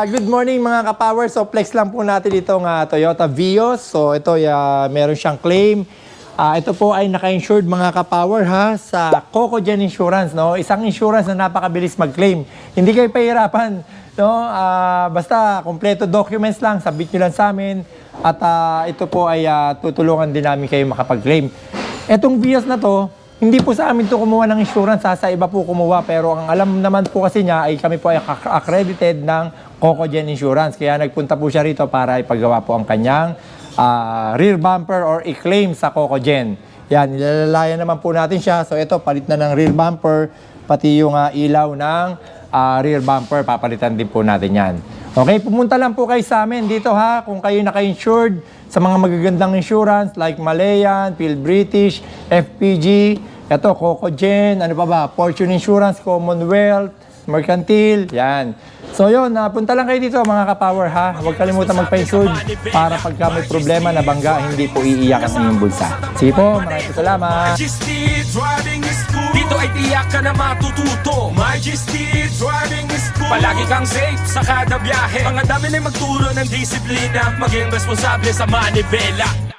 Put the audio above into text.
Good morning mga ka-power. So flex lang po natin itong Toyota Vios. So ito meron siyang claim. Ito po ay naka-insured mga ka-power sa Cocogen Insurance, no? Isang insurance na napakabilis mag-claim. Hindi kayo pahirapan, no? Basta kompleto documents lang, submit nyo lang sa amin at ito po ay tutulungan din namin kayo makapag-claim. Etong Vios na to, hindi po sa amin to kumuha ng insurance, sa iba po kumuha, pero ang alam naman po kasi niya ay kami po ay accredited ng Cocogen Insurance. Kaya nagpunta po siya rito para ipagawa po ang kanyang rear bumper or i-claim sa Cocogen. Yan, nilalalayan naman po natin siya. So ito, palit na ng rear bumper, pati yung ilaw ng rear bumper, papalitan din po natin yan. Okay, pumunta lang po kayo sa amin dito kung kayo naka-insured sa mga magagandang insurance like Malayan, Phil British, FPG, ito, Cocogen, ano pa ba, Fortune Insurance, Commonwealth, Mercantile, yan. So yun, punta lang kayo dito mga ka-power Huwag kalimutan magpa-insured para pagka may problema na bangga, hindi po iiyak ang inyong bulsa. Sige po, maraming salamat. Dito ay tiyak ka na matututo. Majesty Driving School. Palagi kang safe sa kada biyahe. Mga dami na magturo ng disiplina, maging responsable sa manibela.